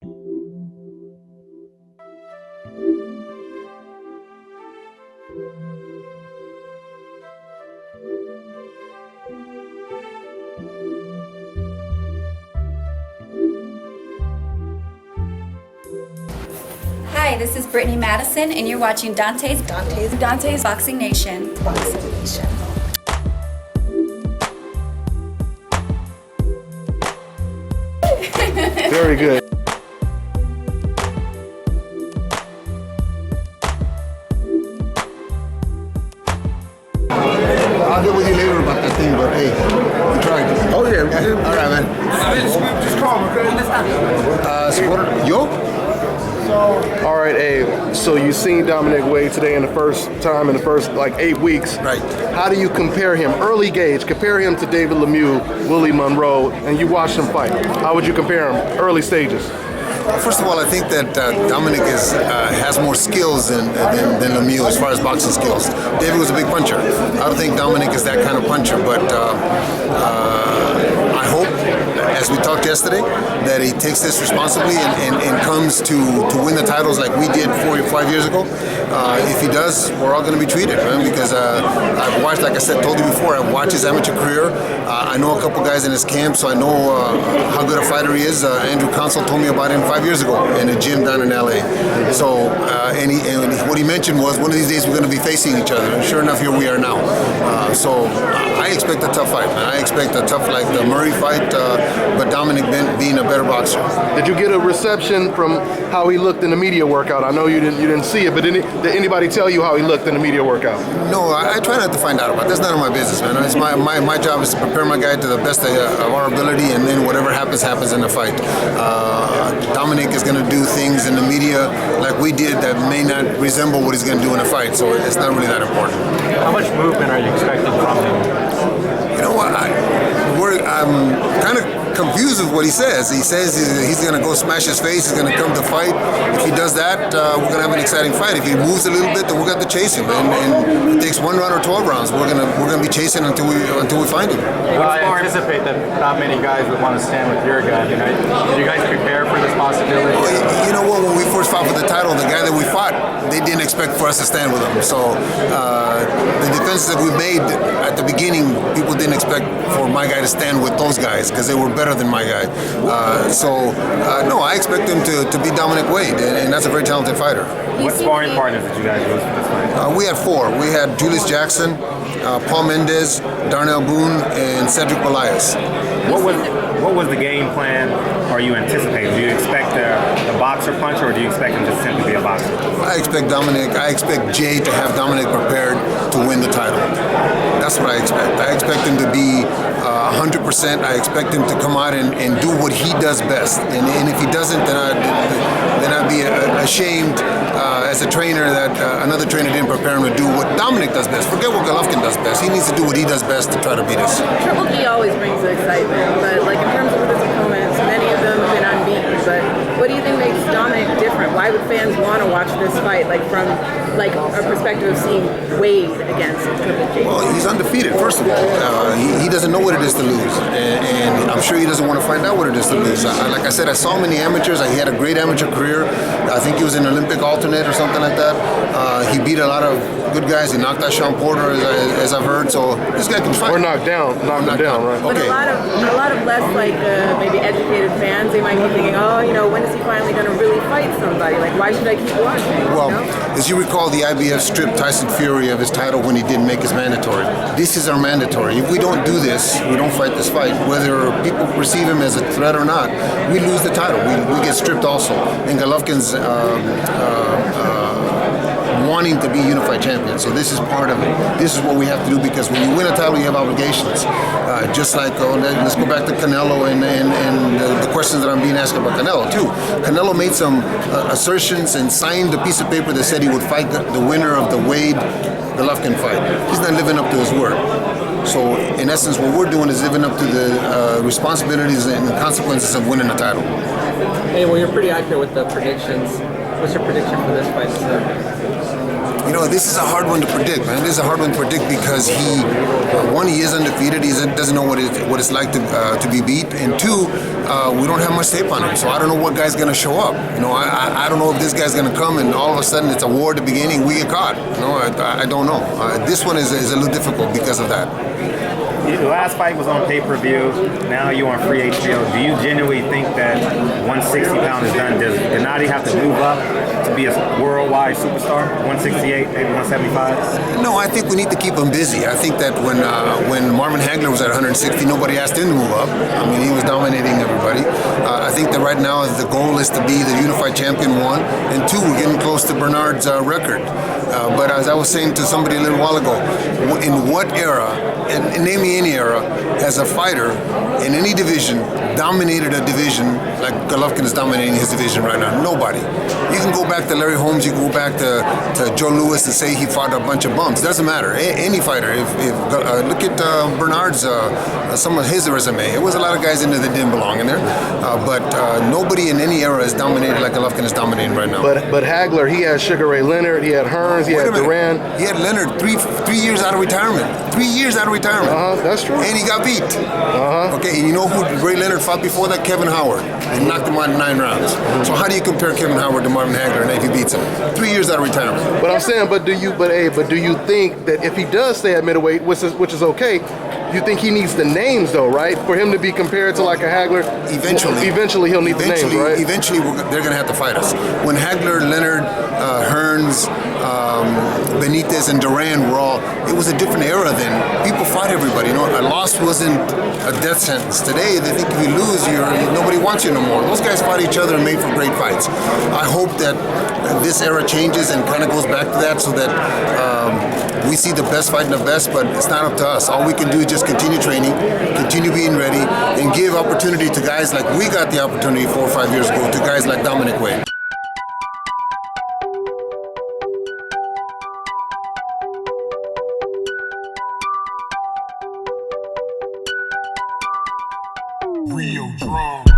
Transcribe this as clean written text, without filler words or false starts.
Hi, this is Brittany Madison, and you're watching Dante's Boxing Nation. Very good. I'll get with you later about that thing, but hey, we tried. Oh yeah. All right, man. Just call him, okay? Supporter, yo? All right, Abe. So you seen Dominic Wade today in the first time in the first like 8 weeks. Right. How do you compare him, early gauge, compare him to David Lemieux, Willie Monroe, and you watched him fight? How would you compare him, early stages? First of all, I think that Dominic has more skills than Lemieux as far as boxing skills. David was a big puncher. I don't think Dominic is that kind of puncher, but I hope, as we talked yesterday, that he takes this responsibly and comes to win the titles like we did 4 or 5 years ago. If he does, we're all going to be treated, man, because I've watched, like I said, told you before, I've watched his amateur career. I know a couple guys in his camp, so I know how good a fighter he is. Andrew Consul told me about him 5 years ago in a gym down in LA. So, and what he mentioned was one of these days we're going to be facing each other. And sure enough, here we are now. So I expect a tough fight, man. I expect a tough, like the Murray fight, but Dominic being a better boxer. Did you get a reception from how he looked in the media workout? I know you didn't see it, but did anybody tell you how he looked in the media workout? No, I try not to find out about it. That's none of my business, man. It's my job is to prepare my guy to the best of our ability, and then whatever happens in the fight. Dominic is going to do things in the media like we did that may not resemble what he's going to do in a fight, so it's not really that important. How much movement are you expecting from him? You know what? I'm kind of confused with what he says. He says he's going to go smash his face. He's going to come to fight. If he does that, we're going to have an exciting fight. If he moves a little bit, then we're going to chase him. And if it takes 1 round or 12 rounds, we're going to be chasing until we find him. Well, I anticipate that not many guys would want to stand with your guy. Did you guys prepare for this possibility? Well, you know what? When we first fought for the title, the guy that we fought, they didn't expect for us to stand with him. So the defenses that we made at the beginning, people didn't expect for my guy to stand with those guys because they were better than my guy. No, I expect him to beat Dominic Wade, and that's a very talented fighter. What sparring partners did you guys use for this fight? We had 4. We had Julius Jackson, Paul Mendez, Darnell Boone, and Cedric Elias. What was the game plan? Are you anticipating? Do you expect a boxer punch, or do you expect him to simply be a boxer? I expect Jay to have Dominic prepared to win the title. That's what I expect. I expect him to be 100%. I expect him to come out and do what he does best. And if he doesn't, then I'd be ashamed as a trainer that another trainer didn't prepare him to do what Dominic does best. Forget what Golovkin does best. He needs to do what he does best to try to beat us. Triple G always brings the excitement, but like in terms of his opponents, many of them have been unbeaten. But what do you think makes Dominic different? Why would fans want to watch this fight, like from like a perspective of seeing Wade against Triple G? Well, he's undefeated, first of all. He doesn't know what it is to lose, and I'm sure he doesn't want to find out what it is to lose. Like I said, I saw him in the amateurs. He had a great amateur career. I think he was an Olympic alternate or something like that. He beat a lot of good guys. He knocked out Sean Porter, as I've heard. So this guy can fight. Or knocked him down, right? But okay. a lot of less like maybe educated fans, they might be thinking, oh, when is he finally going to really fight somebody? Like, why should I keep watching? Well, as you recall, the IBF stripped Tyson Fury of his title when he didn't make his mandatory. This is our mandatory. If we don't do this, we don't fight this fight. Whether people perceive him as a threat or not, we lose the title. We get stripped also. And Golovkin's wanting to be unified champion. So this is part of it. This is what we have to do, because when you win a title, you have obligations. Just like, let's go back to Canelo and the questions that I'm being asked about Canelo too. Canelo made some assertions and signed a piece of paper that said he would fight the winner of the Wade-Golovkin fight. He's not living up to his word. So in essence, what we're doing is living up to the responsibilities and the consequences of winning a title. Hey, well, you're pretty accurate with the predictions. What's your prediction for this fight? this is a hard one to predict, man. This is a hard one to predict because he is undefeated. He doesn't know what it's like to be beat, and two, we don't have much tape on him, so I don't know what guy's gonna show up. I don't know if this guy's gonna come and all of a sudden it's a war at the beginning, we get caught. I don't know. This one is a little difficult because of that. The last fight was on pay-per-view. Now you're on free HBO. Do you genuinely think that 160 pound is done? Does Gennady have to move up to be a worldwide superstar? 168, maybe 175? No, I think we need to keep him busy. I think that when Marvin Hagler was at 160, nobody asked him to move up. I mean, he was dominating everybody. I think that right now the goal is to be the unified champion, one, and two, we're getting close to Bernard's record. But as I was saying to somebody a little while ago, in what era, and name me any era, has a fighter in any division dominated a division like Golovkin is dominating his division right now? Nobody. You can go back to Larry Holmes, you can go back to Joe Louis and say he fought a bunch of bums. Doesn't matter. Any fighter. Look at Bernard's, some of his resume. It was a lot of guys in there that didn't belong in there. But nobody in any era is dominated like Golovkin is dominating right now. But Hagler, he had Sugar Ray Leonard, he had Hearns, he had Duran. He had Leonard three years out of retirement. 3 years out of retirement. That's true. And he got beat. Okay, and you know who Ray Leonard fought before that? Kevin Howard. And knocked him out in 9 rounds. So how do you compare Kevin Howard to Marvin Hagler and if he beats him? 3 years out of retirement. But I'm saying, but do you think that if he does stay at middleweight, which is okay, you think he needs the names though, right? For him to be compared to like a Hagler? Eventually he'll need the names, right? Eventually they're going to have to fight us. When Hagler, Leonard, Hearns, Benitez and Duran were all, it was a different era then. People fought everybody. A loss wasn't a death sentence. Today, they think if you lose, nobody wants you no more. Those guys fought each other and made for great fights. I hope that this era changes and kind of goes back to that so that we see the best fighting the best, but it's not up to us. All we can do is just continue training, continue being ready, and give opportunity to guys like we got the opportunity 4 or 5 years ago to guys like Dominic Wade. Rio Drum.